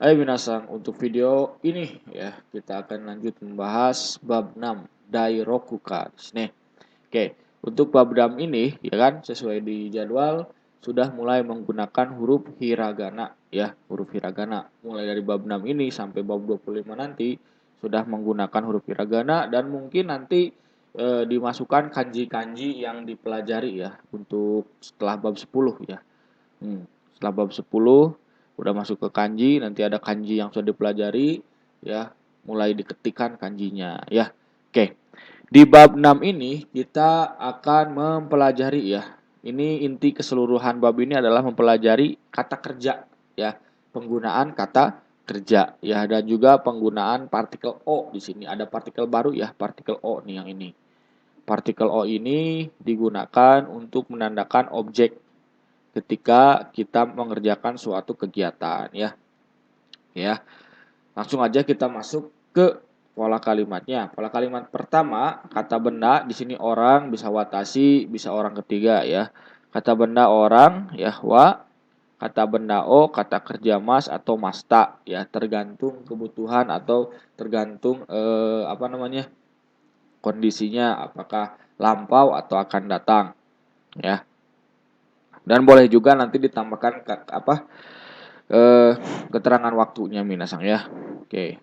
Hai minasang, untuk video ini ya kita akan lanjut membahas bab 6 Dairokuka nih. Oke, untuk bab 6 ini ya kan sesuai di jadwal sudah mulai menggunakan huruf hiragana ya, huruf hiragana. Mulai dari bab 6 ini sampai bab 25 nanti sudah menggunakan huruf hiragana dan mungkin nanti dimasukkan kanji-kanji yang dipelajari ya untuk setelah bab 10 ya. Setelah bab 10 udah masuk ke kanji, nanti ada kanji yang sudah dipelajari ya, mulai diketikkan kanjinya ya. Oke. Di bab 6 ini kita akan mempelajari ya. Ini inti keseluruhan bab ini adalah mempelajari kata kerja ya, penggunaan kata kerja ya, dan juga penggunaan partikel o di sini. Ada partikel baru ya, partikel o nih yang ini. Partikel o ini digunakan untuk menandakan objek ketika kita mengerjakan suatu kegiatan ya. Ya. Langsung aja kita masuk ke pola kalimatnya. Pola kalimat pertama, kata benda di sini orang, bisa watashi, bisa orang ketiga ya. Kata benda orang ya wa, kata benda o, kata kerja mas atau masta ya, tergantung kebutuhan atau tergantung kondisinya, apakah lampau atau akan datang ya. Dan boleh juga nanti ditambahkan keterangan waktunya minasang ya. Oke.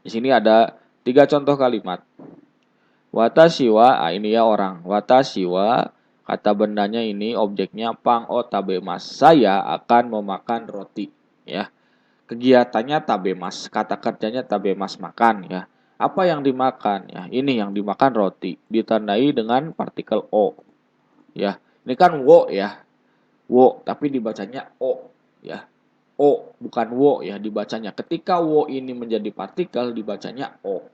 Di sini ada 3 contoh kalimat. Watashi wa, ini ya orang. Watashi wa, kata bendanya ini objeknya pang o tabemas. Saya akan memakan roti ya. Kegiatannya tabemas, kata kerjanya tabemas, makan ya. Apa yang dimakan ya? Ini yang dimakan roti, ditandai dengan partikel o ya. Ini kan wo ya. Wo, tapi dibacanya o ya. O, bukan wo ya dibacanya. Ketika wo ini menjadi partikel dibacanya o.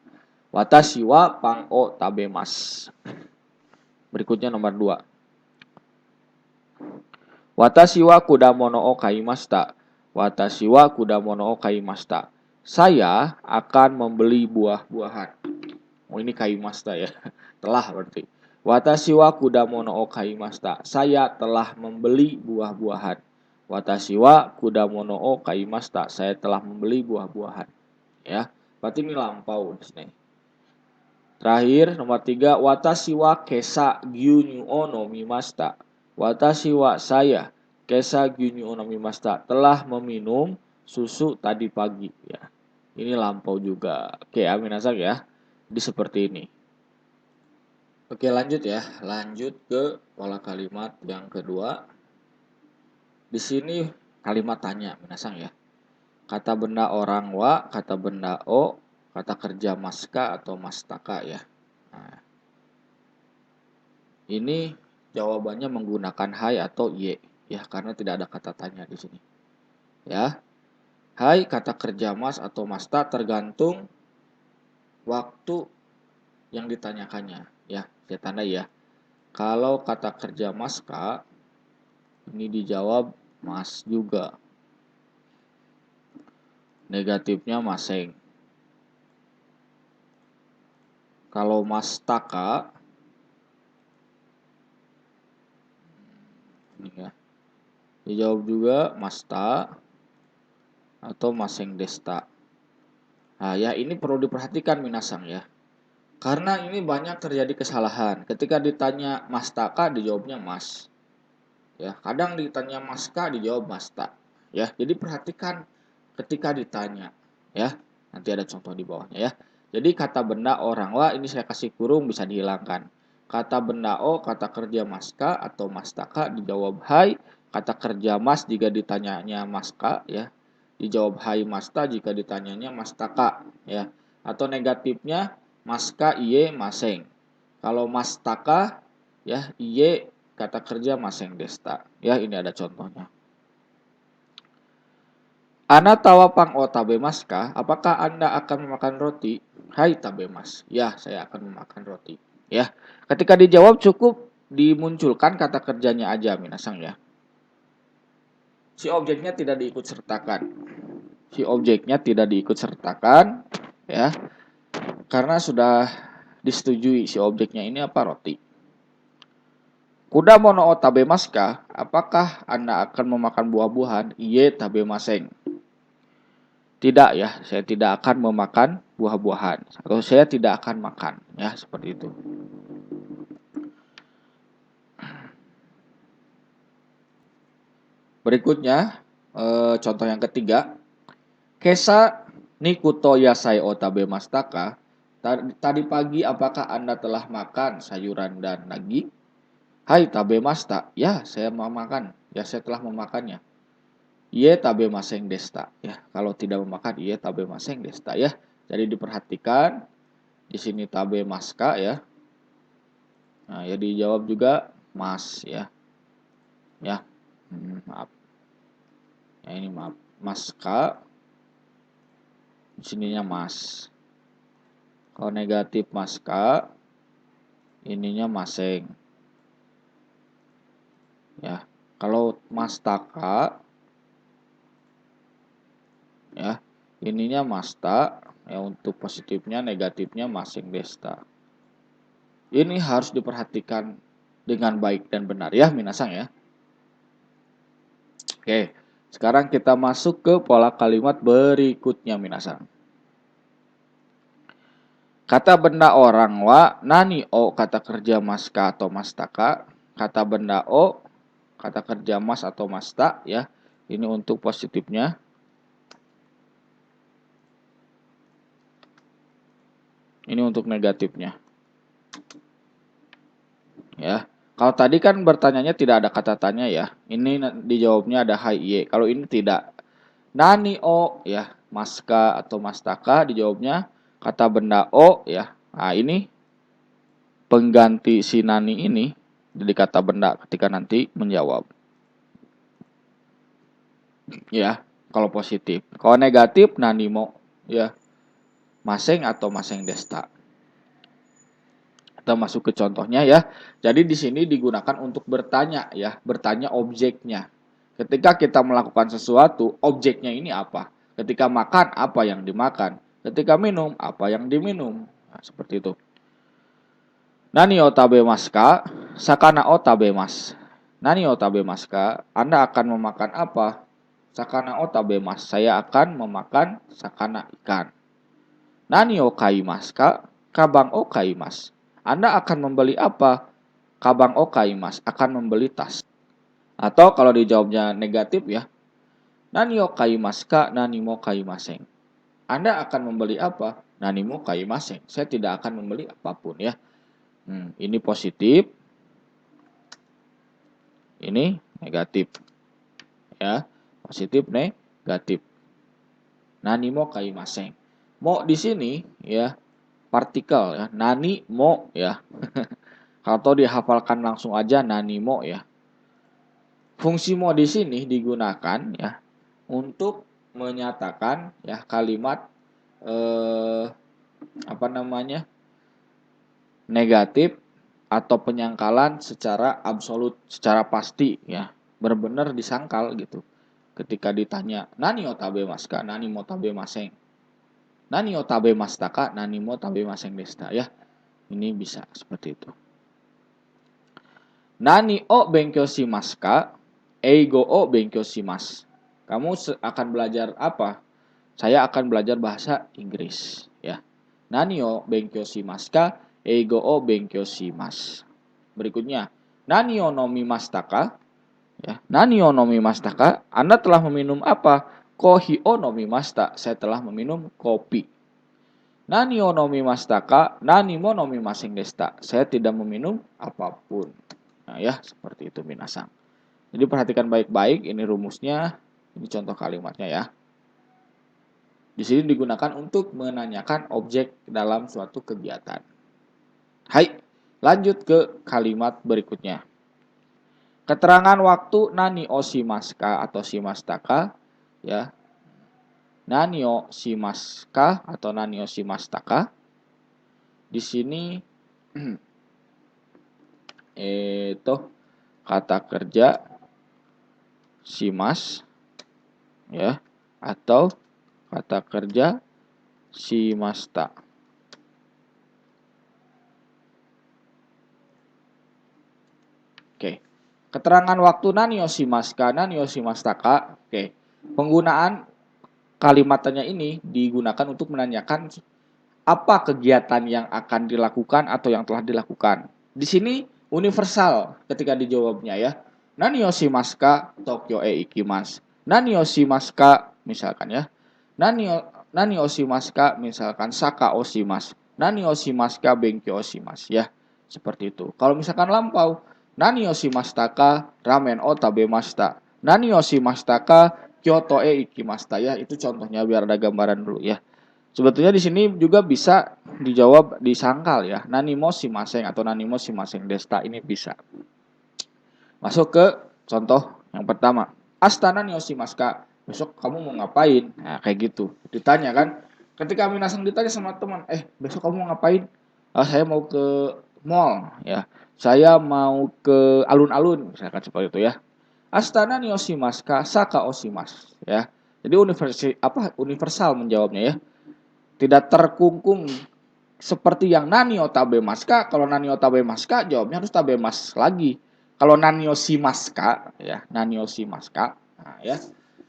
Watashi wa pang o tabemas. Berikutnya nomor 2. Watashi wa kudamono o kaimashita. Watashi wa kudamono o kaimashita. Saya akan membeli buah-buahan. Oh, ini kaimashita ya. Telah berarti. Watashi wa kudamono o kaimashita. Saya telah membeli buah-buahan. Watashi wa kudamono o kaimashita. Saya telah membeli buah-buahan. Ya. Berarti ini lampau di sini. Terakhir nomor 3, watashi wa kesa gyunyu o nomimashita. Watashi wa saya kesa gyunyu o nomimashita, telah meminum susu tadi pagi ya. Ini lampau juga. Oke, aminasak ya. Jadi seperti ini. Oke, lanjut ya. Lanjut ke pola kalimat yang kedua. Di sini kalimat tanya minasang ya. Kata benda orang wa, kata benda o, kata kerja maska atau mastaka ya. Nah, ini jawabannya menggunakan hai atau ye ya, karena tidak ada kata tanya di sini. Ya. Hai kata kerja mas atau masta tergantung waktu yang ditanyakannya ya. Saya tanda ya. Kalau kata kerja maska ini dijawab mas juga. Negatifnya maseng. Kalau mastaka ini ya. Dijawab juga masta atau maseng desta. Nah, ya ini perlu diperhatikan minasang ya. Karena ini banyak terjadi kesalahan. Ketika ditanya mastaka dijawabnya mas. Ya, kadang ditanya maska dijawab masta. Ya, jadi perhatikan ketika ditanya ya. Nanti ada contoh di bawahnya ya. Jadi kata benda orang wa ini saya kasih kurung bisa dihilangkan. Kata benda o kata kerja maska atau mastaka dijawab hai. Kata kerja mas jika ditanyanya maska ya. Dijawab hai masta jika ditanyanya mastaka ya. Atau negatifnya maska iye maseng. Kalau mastaka ya iye kata kerja maseng desta. Ya, ini ada contohnya. Ana tawapang o tabemas kah? Apakah Anda akan memakan roti? Hai tabemas. Ya, saya akan memakan roti. Ya. Ketika dijawab cukup dimunculkan kata kerjanya aja minasang ya. Si objeknya tidak diikut sertakan. Si objeknya tidak diikut sertakan ya. Karena sudah disetujui si objeknya ini apa roti. Kuda mono o tabemas kah? Apakah Anda akan memakan buah-buahan? Iye tabemaseng. Tidak ya, saya tidak akan memakan buah-buahan atau saya tidak akan makan ya, seperti itu. Berikutnya contoh yang ketiga, Kesa nikuto yasai otabe mastaka. Tadi pagi apakah Anda telah makan sayuran dan nagi? Hai tabe masta. Ya, saya mau makan. Ya, saya telah memakannya. Ie tabe maseng desta. Ya, kalau tidak memakan ie tabe maseng desta ya. Jadi diperhatikan di sini tabe maska ya. Nah, ya dijawab juga mas ya. Ya. Maaf. Ya ini maaf. Maska di sininya mas. Kalau negatif maska ininya maseng. Ya. Kalau mastaka ya, ininya masta ya, untuk positifnya, negatifnya masing desta. Ini harus diperhatikan dengan baik dan benar ya minasang ya. Oke, sekarang kita masuk ke pola kalimat berikutnya minasang. Kata benda orang wa nani o kata kerja maska atau mastaka. Kata benda o kata kerja mas atau masta ya. Ini untuk positifnya. Ini untuk negatifnya. Ya. Kalau tadi kan bertanyanya tidak ada kata tanya ya. Ini dijawabnya ada hai ye. Kalau ini tidak. Nani o ya, maska atau mastaka dijawabnya kata benda o ya. Nah, ini pengganti si nani ini jadi kata benda ketika nanti menjawab. Ya, kalau positif. Kalau negatif nani mo ya. Maseng atau maseng desta. Kita masuk ke contohnya ya. Jadi di sini digunakan untuk bertanya ya, bertanya objeknya. Ketika kita melakukan sesuatu, objeknya ini apa? Ketika makan, apa yang dimakan? Ketika minum, apa yang diminum? Nah, seperti itu. Nani o tabemasu ka? Sakana o tabemasu. Nani o tabemasu ka? Anda akan memakan apa? Sakana o tabemasu. Saya akan memakan sakana ikan. Nani o kaimasu ka? Kabang o kaimasu. Anda akan membeli apa? Kabang o kaimasu. Akan membeli tas. Atau kalau dijawabnya negatif ya. Nani o kaimasu ka? Nani mo kaimaseng. Anda akan membeli apa? Nani mo kaimaseng. Saya tidak akan membeli apapun ya. Ini positif. Ini negatif. Ya. Positif, negatif. Nani mo kaimaseng. Mo di sini ya partikel ya. Nani mo ya. Kalau dihafalkan langsung aja nani mo ya. Fungsi mo di sini digunakan ya untuk menyatakan ya kalimat apa namanya? Negatif atau penyangkalan secara absolut, secara pasti ya. Benar-benar disangkal gitu. Ketika ditanya, nani o tabemasu ka? Nani mo tabemaseng. Nani o tabemashita? Nani mo tabemaseng deshita ya. Ini bisa seperti itu. Nani o benkyou shimasu ka? Eigo o benkyou shimasu. Kamu akan belajar apa? Saya akan belajar bahasa Inggris ya. Nani o benkyou shimasu ka? Eigo o benkyou shimasu. Berikutnya, nani o nomimashita ka? Ya, nani o nomimashita ka? Anda telah meminum apa? Kohi o nomimashita. Saya telah meminum kopi. Nani o nomimashita ka? Nani mo nomimaseng deshita. Saya tidak meminum apapun. Nah, ya, seperti itu minasang. Jadi perhatikan baik-baik, ini rumusnya, ini contoh kalimatnya ya. Di sini digunakan untuk menanyakan objek dalam suatu kegiatan. Hai, lanjut ke kalimat berikutnya. Keterangan waktu nani o shimasu ka atau shimashitaka ya. Nani o shimasu ka atau nani o shimashitaka. Di sini itu kata kerja shimas ya atau kata kerja shimashita. Oke. Keterangan waktu nani o shimasu ka, nani o shimashita ka. Oke. Penggunaan kalimatnya ini digunakan untuk menanyakan apa kegiatan yang akan dilakukan atau yang telah dilakukan. Di sini universal ketika dijawabnya ya. Nani yoshimasu ka Tokyo e ikimasu. Nani yoshimasu ka misalkan ya. Nani yoshimasu ka misalkan saka oshimasu. Nani yoshimasu ka benkyo oshimasu ya. Seperti itu. Kalau misalkan lampau, nani yoshimashita ka ramen o tabemashita. Nani yoshimashita ka Kyoto e ikimashita ya. Itu contohnya biar ada gambaran dulu ya. Sebetulnya di sini juga bisa dijawab disangkal ya. Nanimo shimaseng atau nanimo shimaseng desta ini bisa. Masuk ke contoh yang pertama. Astana nyoshimasu ka. Besok kamu mau ngapain? Nah, kayak gitu. Ditanya kan. Ketika Minasang ditanya sama teman, besok kamu mau ngapain? Saya mau ke mall ya. Saya mau ke alun-alun misalkan seperti itu ya. Astana nyoshimasu ka saka oshimasu ya. Jadi universal menjawabnya ya. Tidak terkungkung seperti yang Nanio Tabemaska. Kalau Nanio Tabemaska jawabnya harus Tabemas lagi. Kalau Nanio Simaska ya, Nanio Simaska. Nah, ya.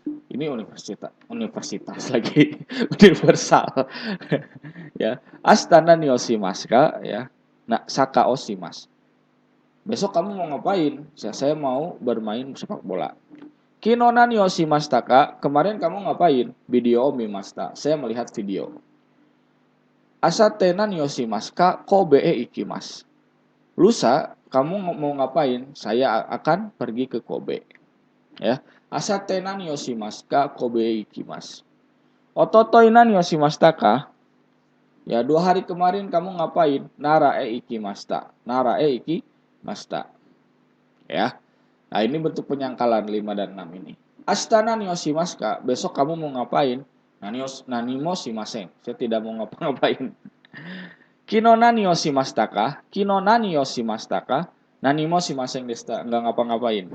Ini universitas lagi universal. Ya. Astana Nioshimaska ya. Nah, Saka Oshimas. Besok kamu mau ngapain? Saya mau bermain sepak bola. Kinona Niyoshimashita ka. Kemarin kamu ngapain? Video Mimasta. Saya melihat video. Asatena Niyoshimasu ka Kobe e ikimasu. Lusa, kamu mau ngapain? Saya akan pergi ke Kobe. Ya. Asatena Niyoshimasu ka Kobe e ikimasu. Ototoina Niyoshimashita ka? Ya, 2 hari kemarin kamu ngapain? Nara e ikimashita. Nara e ikimashita. Ya. Nah, ini bentuk penyangkalan 5 dan 6 ini. Astana Niyoshimasu ka? Besok kamu mau ngapain? Nanimo shimasen. Saya tidak mau ngapa-ngapain. Kino nani o shimashita ka? Kino nani o shimashita ka? Nani mo shimasen deshita. Enggak ngapa-ngapain.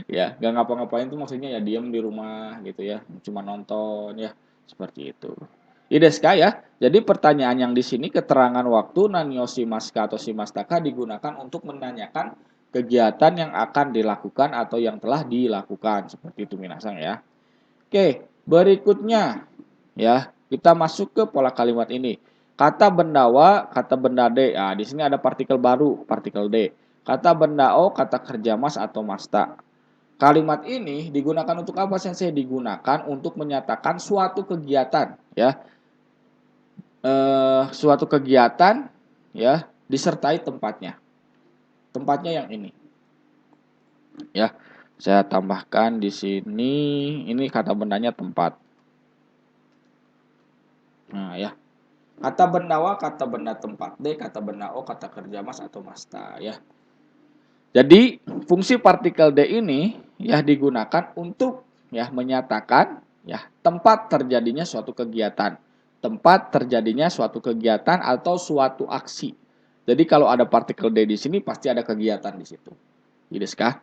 Ya, enggak ngapa-ngapain itu maksudnya ya diam di rumah gitu ya, cuma nonton ya, seperti itu. Ideska ya. Jadi pertanyaan yang di sini keterangan waktu nani o shimasu ka atau shimashita ka digunakan untuk menanyakan kegiatan yang akan dilakukan atau yang telah dilakukan. Seperti itu minasang ya. Oke, berikutnya ya, kita masuk ke pola kalimat ini. Kata bendawa, kata benda D. Nah, di sini ada partikel baru, partikel D. Kata benda O, kata kerja mas atau masta. Kalimat ini digunakan untuk apa sensei? Digunakan untuk menyatakan suatu kegiatan, ya. Suatu kegiatan, ya, disertai tempatnya. Tempatnya yang ini, ya. Saya tambahkan di sini, ini kata bendanya tempat. Nah, ya. Kata bendawa, kata benda tempat D, kata benda O, kata kerja mas atau masta ya. Jadi fungsi partikel D ini ya digunakan untuk ya menyatakan ya tempat terjadinya suatu kegiatan. Tempat terjadinya suatu kegiatan atau suatu aksi. Jadi kalau ada partikel D di sini pasti ada kegiatan di situ. Desu ka?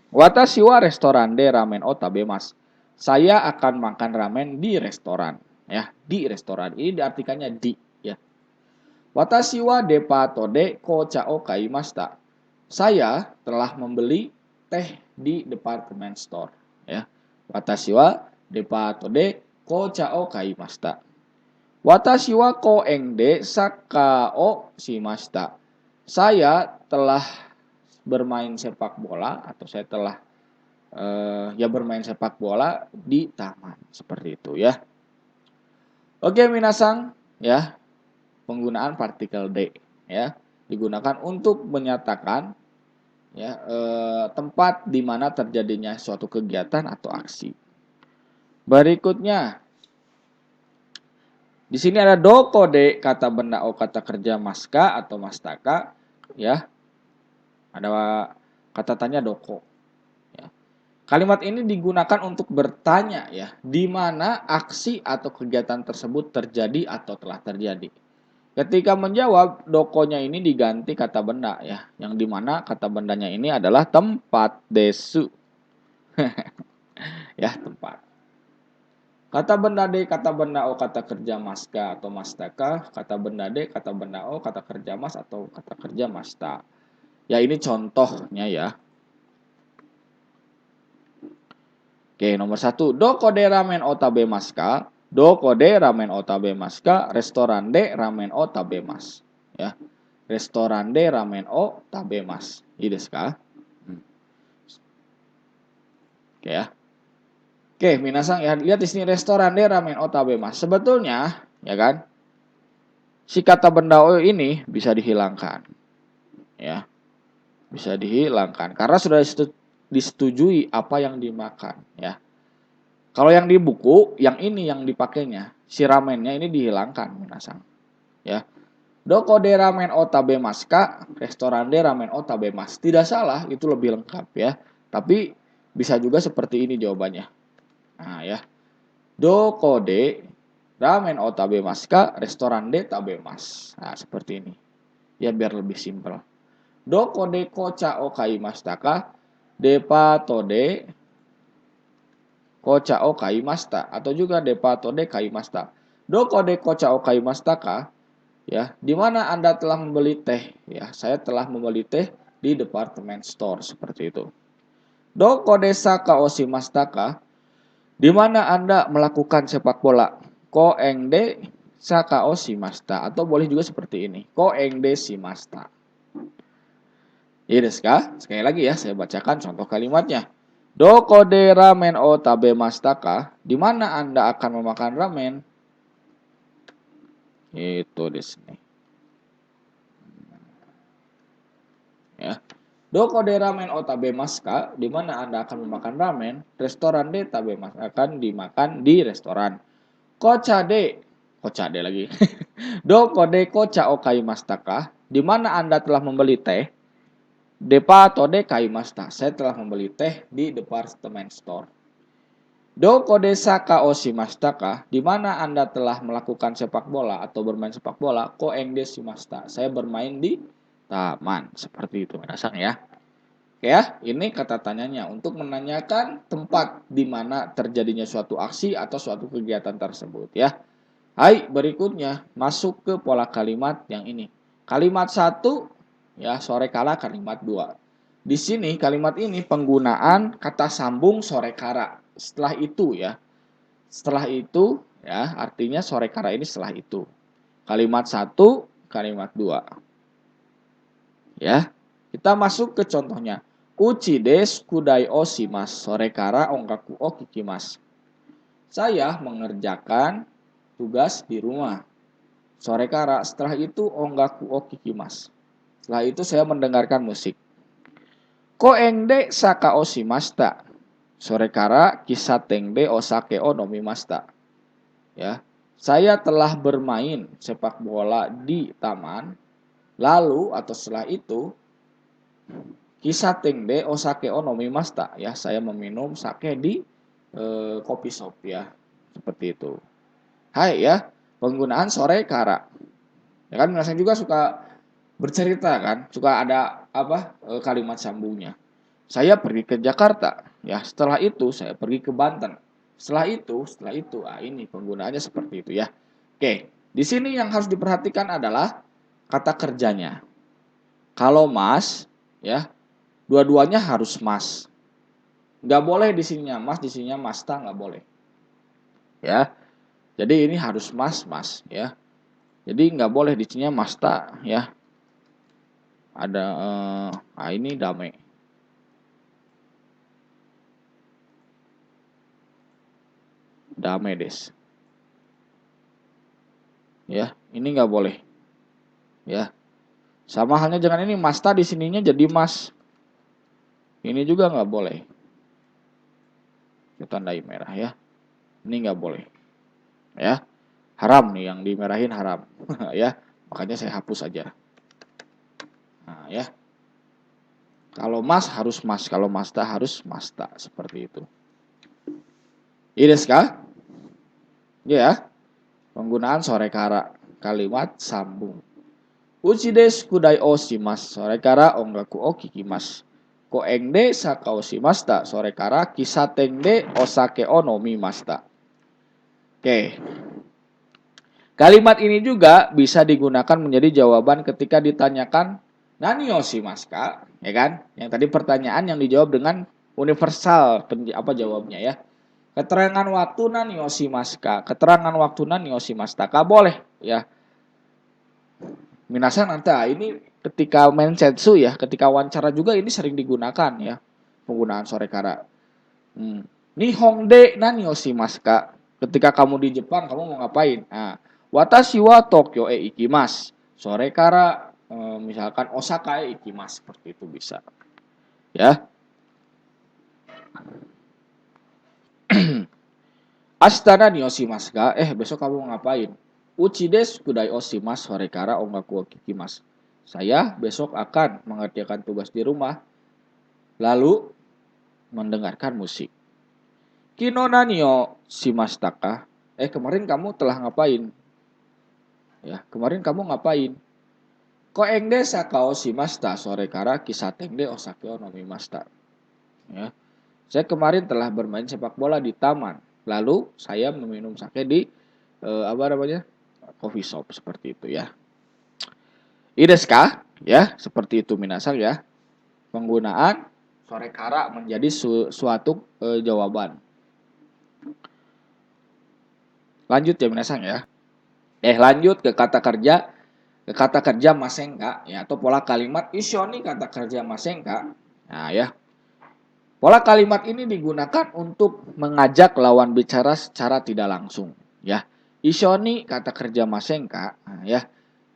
Watashi wa restoran de ramen o tabemasu. Saya akan makan ramen di restoran. Ya, di restoran. Ini diartikannya di ya. Watashi wa depato de kocha o kaimashita. Saya telah membeli teh di department store ya. Watashi wa depato de kocha o kaimashita. Watashi wa koeng de saka o shimashita. Saya telah bermain sepak bola atau saya telah ya bermain sepak bola di taman seperti itu ya. Oke minasang ya, penggunaan partikel D ya digunakan untuk menyatakan ya tempat di mana terjadinya suatu kegiatan atau aksi. Berikutnya di sini ada doko D, kata benda O, kata kerja maska atau mastaka ya. Ada kata tanya doko. Kalimat ini digunakan untuk bertanya ya, di mana aksi atau kegiatan tersebut terjadi atau telah terjadi. Ketika menjawab, dokonya ini diganti kata benda ya, yang di mana kata bendanya ini adalah tempat desu. Ya, tempat. Kata benda D, kata benda O, kata kerja maska atau mastaka, kata benda D, kata benda O, kata kerja mas atau kata kerja masta. Ya, ini contohnya ya. Oke, nomor 1. Doko de ramen otabemasu ka? Doko de ramen otabemasu ka? Restoran de ramen otabemasu. Ya. Restoran de ramen otabemasu. Ii desu ka? Oke ya. Oke, minasang ya, lihat di sini restoran de ramen otabemasu. Sebetulnya, ya kan? Si kata benda o ini bisa dihilangkan. Ya. Bisa dihilangkan karena sudah disetujui apa yang dimakan, ya. Kalau yang di buku, yang ini yang dipakainya, si ramennya ini dihilangkan, minasang. Ya. Doko de ramen otabemasu ka? Restoran de ramen otabemasu. Tidak salah, itu lebih lengkap ya. Tapi bisa juga seperti ini jawabannya. Nah, ya. Doko de ramen otabemasu ka? Restoran de tabemasu. Nah, seperti ini. Ya, biar lebih simpel. Doko de kocha o kaimashita ka? Depato de kocha o kaimashita atau juga depato de kaimashita. Doko de kocha o kaimashita ka? Ya, di mana Anda telah membeli teh? Ya, saya telah membeli teh di department store seperti itu. Doko de saka o shimashita ka? Di mana Anda melakukan sepak bola? Ko eng de saka o shimashita atau boleh juga seperti ini. Ko eng de shimashita. Iya desu ka? Sekali lagi ya, saya bacakan contoh kalimatnya. Doko de ramen o tabemashita ka? Di mana Anda akan memakan ramen? Itu desu nih. Ya. Doko de ramen o tabemasu ka? Di mana Anda akan memakan ramen? Restoran de tabemasu akan dimakan di restoran. Kocha de lagi. Doko de kocha o kaimashita ka? Di mana Anda telah membeli teh? Depato de kaimashita. Saya telah membeli teh di department store. Doko de saka o shimashita ka? Di mana Anda telah melakukan sepak bola atau bermain sepak bola? Ko eng de shimashita. Saya bermain di taman. Seperti itu, minasang ya. Oke ya, ini kata tanyanya untuk menanyakan tempat di mana terjadinya suatu aksi atau suatu kegiatan tersebut ya. Hai, berikutnya masuk ke pola kalimat yang ini. Kalimat 1 ya, sore kala, kalimat 2. Di sini kalimat ini penggunaan kata sambung sore kara. Setelah itu ya. Setelah itu ya, artinya sore kara ini setelah itu. Kalimat 1, kalimat 2. Ya. Kita masuk ke contohnya. Uchi desu kudai o shimasu. Sore kara ongaku o kikimasu. Saya mengerjakan tugas di rumah. Sore kara, setelah itu ongaku o kikimasu. Setelah itu saya mendengarkan musik. Koeng de saka o shimashita. Sore kara kisaten de osake o nomimashita. Ya. Saya telah bermain sepak bola di taman. Lalu atau setelah itu kisaten de osake o nomimashita. Ya, saya meminum sake di kopi shop ya. Seperti itu. Hai ya, penggunaan sore kara. Ya kan, saya juga suka bercerita kan, suka ada kalimat sambungnya. Saya pergi ke Jakarta, ya. Setelah itu saya pergi ke Banten. Setelah itu, ini penggunaannya seperti itu ya. Oke, di sini yang harus diperhatikan adalah kata kerjanya. Kalau mas, ya, dua-duanya harus mas. Nggak boleh di sininya mas, di sininya masta, nggak boleh. Ya, jadi ini harus mas, ya. Jadi nggak boleh di sininya masta, ya. Ada, ini damai. Damai des. Ya, ini nggak boleh. Ya, sama halnya jangan ini masta di sininya jadi mas. Ini juga nggak boleh. Kita tandai merah ya. Ini nggak boleh. Ya, haram nih yang dimerahin haram. Ya, makanya saya hapus aja. Nah, ya. Kalau mas harus mas, kalau masta harus masta, seperti itu. Ini sekali. Ya, penggunaan sore kara, kalimat sambung. Uchi desu kudai o shimasu. Sore kara ongaku o kikimasu. Koeng de saka o shimashita. Sore kara kisaten de osake o nomimashita. Oke. Kalimat ini juga bisa digunakan menjadi jawaban ketika ditanyakan nani o shimasu ka? Ya kan? Yang tadi pertanyaan yang dijawab dengan universal jawabnya ya. Keterangan waktu nan yoshimaska. Keterangan waktu nan yoshimastaka boleh ya. Minasan nanti ini ketika mensetsu ya, ketika wawancara juga ini sering digunakan ya. Penggunaan sorekara. Nihongde nan yoshimaska. Ketika kamu di Jepang, kamu mau ngapain? Nah, watashi wa Tokyo ikimasu. Sorekara misalkan Osaka ikimasu, seperti itu bisa. Ya. Astana ni oshimasu ga? Besok kamu ngapain? Uchi desu kudai oshimasu sorekara ongaku wo kikimasu. Saya besok akan mengerjakan tugas di rumah, lalu mendengarkan musik. Kino nani o shimashita ka? Kemarin kamu telah ngapain? Ya, kemarin kamu ngapain? Koeng de saka o shimashita sorekara kisaten de osake o nomimashita. Ya. Saya kemarin telah bermain sepak bola di taman. Lalu saya meminum sake di coffee shop, seperti itu ya. Ideska ya, seperti itu minasan ya. Penggunaan sorekara menjadi suatu jawaban. Lanjut ya minasan ya. Lanjut ke kata kerja. Ke kata kerja masenka ya, atau pola kalimat ishoni kata kerja masenka. Nah ya. Pola kalimat ini digunakan untuk mengajak lawan bicara secara tidak langsung ya. Ishoni kata kerja masenka. Nah, ya.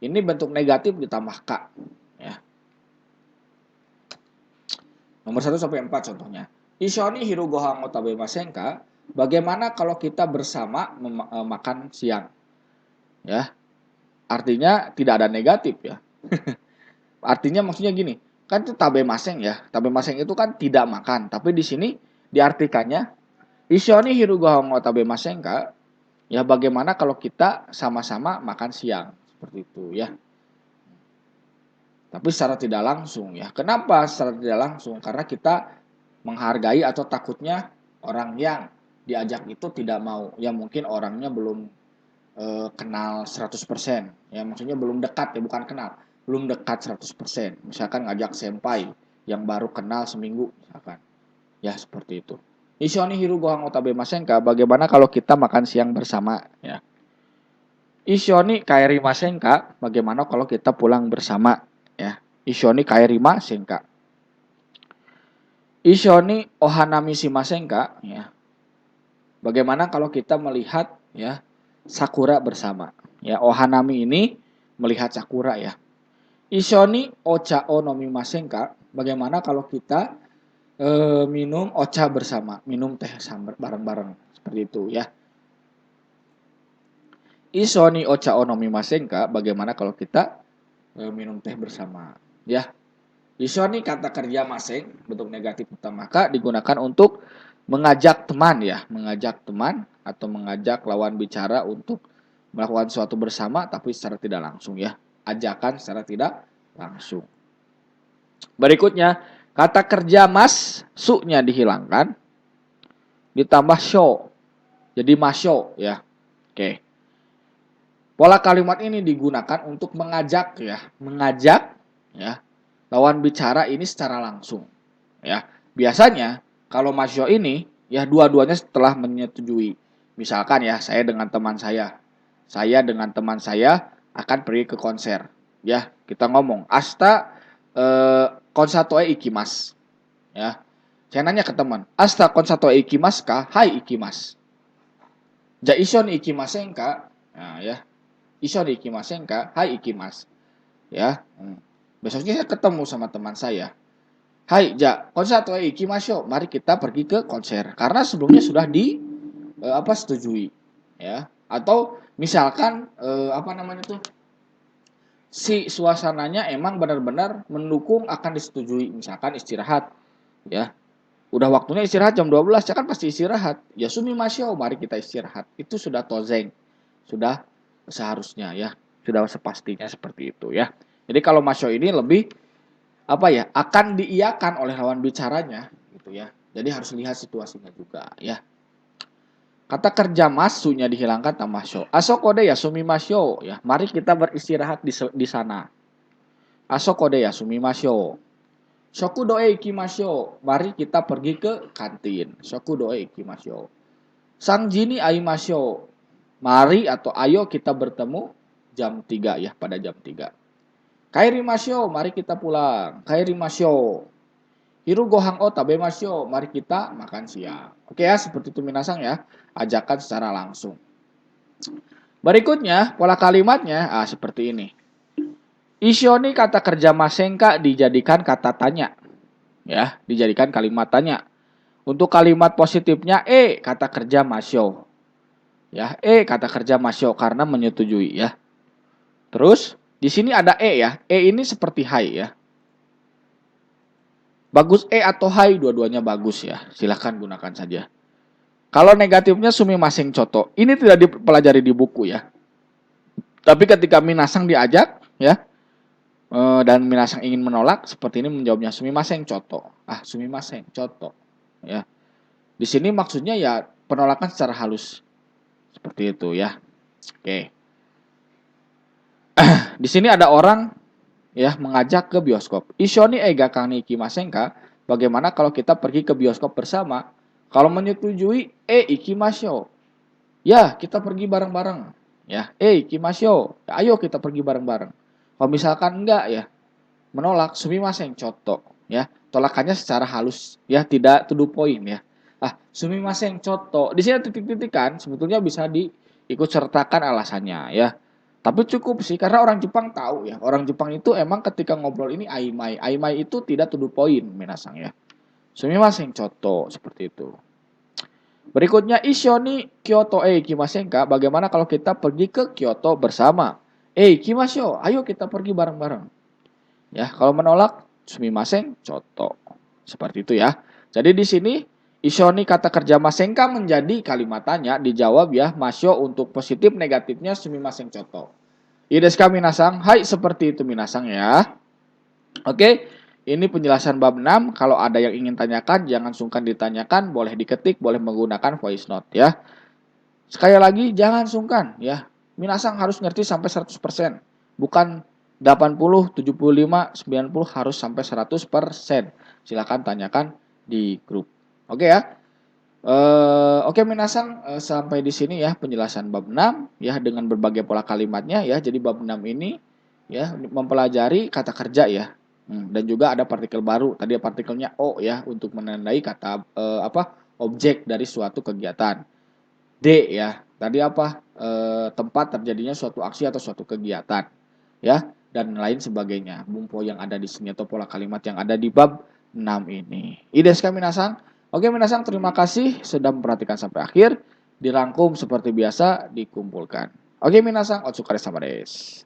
Ini bentuk negatif ditambah ka ya. Nomor 1 sampai 4 contohnya. Ishoni hiru gohan o tabemasen ka? Bagaimana kalau kita bersama makan siang? Ya. Artinya tidak ada negatif ya. Artinya maksudnya gini, kan itu tabemasen ya. Tabemasen itu kan tidak makan, tapi di sini diartikannya ishoni hiru gohan o tabemasen ka? Ya bagaimana kalau kita sama-sama makan siang? Seperti itu ya. Tapi secara tidak langsung ya. Kenapa secara tidak langsung? Karena kita menghargai atau takutnya orang yang diajak itu tidak mau. Ya mungkin orangnya belum kenal 100%. Ya maksudnya belum dekat ya, bukan kenal. Belum dekat 100%. Misalkan ngajak senpai yang baru kenal seminggu misalkan. Ya seperti itu. Ishoni hiru gohan otabemasen ka? Bagaimana kalau kita makan siang bersama ya. Ishoni kaerimasen ka? Bagaimana kalau kita pulang bersama ya. Ishoni kaerimasen ka? Ishoni ohanami shimasen ka? Ya. Bagaimana kalau kita melihat ya sakura bersama? Ya, ohanami ini melihat sakura ya. Ishoni ocha o nomimasen ka? Bagaimana kalau kita minum ocha bersama, minum teh bareng-bareng, seperti itu ya. Ishoni ocha o nomimasen ka? Bagaimana kalau kita minum teh bersama, ya. Ishoni kata kerja masing bentuk negatif utama ka digunakan untuk mengajak teman ya, mengajak teman atau mengajak lawan bicara untuk melakukan sesuatu bersama tapi secara tidak langsung ya. Ajakan secara tidak langsung. Berikutnya, kata kerja mas su-nya dihilangkan ditambah show. Jadi masyo ya. Oke. Pola kalimat ini digunakan untuk mengajak ya, mengajak ya lawan bicara ini secara langsung ya. Biasanya kalau masyo ini ya dua-duanya setelah menyetujui. Misalkan ya saya dengan teman saya akan pergi ke konser ya. Kita ngomong asta konsato ikimas ya. Saya nanya ke teman, asta konsato ikimas ka? Hai ikimas. Ja ison ikimasen ka? Nah ya. Ison ikimasen ka? Hai ikimas. Ya. Besoknya saya ketemu sama teman saya. Hai, ja, konser atau ikimasyo. Mari kita pergi ke konser. Karena sebelumnya sudah setujui, ya. Atau misalkan si suasananya emang benar-benar mendukung akan disetujui. Misalkan istirahat, ya. Udah waktunya istirahat jam 12, ya kan pasti istirahat. Ya sumimasyo, mari kita istirahat. Itu sudah tozeng. Sudah seharusnya ya. Sudah sepastinya seperti itu ya. Jadi kalau masyo ini lebih akan diiyakan oleh lawan bicaranya gitu ya. Jadi harus lihat situasinya juga ya. Kata kerja masunya dihilangkan tambah show. Asokode ya sumimasyo ya. Mari kita beristirahat di sana. Asokode ya sumimasyo. Shokudo e ikimasho. Mari kita pergi ke kantin. Shokudo e ikimasho. Sangji ni aimasho. Mari atau ayo kita bertemu jam 3 ya, pada jam 3. Kairimasho, mari kita pulang. Kairimasho. Hiru gohang o tabemasho, mari kita makan siang. Oke ya, seperti itu minasang ya. Ajakan secara langsung. Berikutnya, pola kalimatnya seperti ini. Ishoni kata kerja masenka dijadikan kata tanya. Ya, dijadikan kalimat tanya. Untuk kalimat positifnya kata kerja masyo. Ya, kata kerja masyo karena menyetujui ya. Terus di sini ada ya. Ini seperti hai ya. Bagus atau hai, dua-duanya bagus ya. Silahkan gunakan saja. Kalau negatifnya sumimasen coto. Ini tidak dipelajari di buku ya. Tapi ketika minasang diajak ya, dan minasang ingin menolak, seperti ini menjawabnya sumimasen coto. Sumimasen coto. Ya. Di sini maksudnya ya penolakan secara halus. Seperti itu ya. Oke. Di sini ada orang ya mengajak ke bioskop. Ishoni eiga kang ni ikimasen ka? Bagaimana kalau kita pergi ke bioskop bersama? Kalau menyetujui, ikimasyo. Ya, kita pergi bareng-bareng. Ya, ikimasyo. Ayo kita pergi bareng-bareng. Kalau misalkan enggak ya, menolak, sumimasen coto. Ya, tolakannya secara halus. Ya, tidak to the point ya. Sumimasen coto. Di sini titik-titikan sebetulnya bisa diikut sertakan alasannya ya. Tapi cukup sih karena orang Jepang tahu ya. Orang Jepang itu emang ketika ngobrol ini aimai. Aimai itu tidak to the point minasang ya. Sumimasen coto seperti itu. Berikutnya Ishoni Kyoto ikimasen ka? Bagaimana kalau kita pergi ke Kyoto bersama? Ikimasyo. Ayo kita pergi bareng-bareng. Ya, kalau menolak sumimasen coto. Seperti itu ya. Jadi di sini Ishoni kata kerja masenka menjadi kalimat tanya, dijawab ya masyo untuk positif, negatifnya sumimasen coto. Ideska minasang? Hai, seperti itu minasang ya. Oke, ini penjelasan bab 6. Kalau ada yang ingin tanyakan, jangan sungkan ditanyakan, boleh diketik, boleh menggunakan voice note ya. Sekali lagi, jangan sungkan ya. Minasang harus ngerti sampai 100%. Bukan 80, 75, 90, harus sampai 100%. Silakan tanyakan di grup. Oke ya. Oke minasang, sampai di sini ya penjelasan bab 6 ya dengan berbagai pola kalimatnya ya. Jadi bab 6 ini ya mempelajari kata kerja ya. Dan juga ada partikel baru. Tadi partikelnya o ya untuk menandai kata objek dari suatu kegiatan. D ya. Tadi tempat terjadinya suatu aksi atau suatu kegiatan ya dan lain sebagainya. Bumpo yang ada di sini atau pola kalimat yang ada di bab 6 ini. Ideska minasang? Oke minasang, terima kasih sudah memperhatikan sampai akhir. Dirangkum seperti biasa, dikumpulkan. Oke minasang, otsukare sama desu.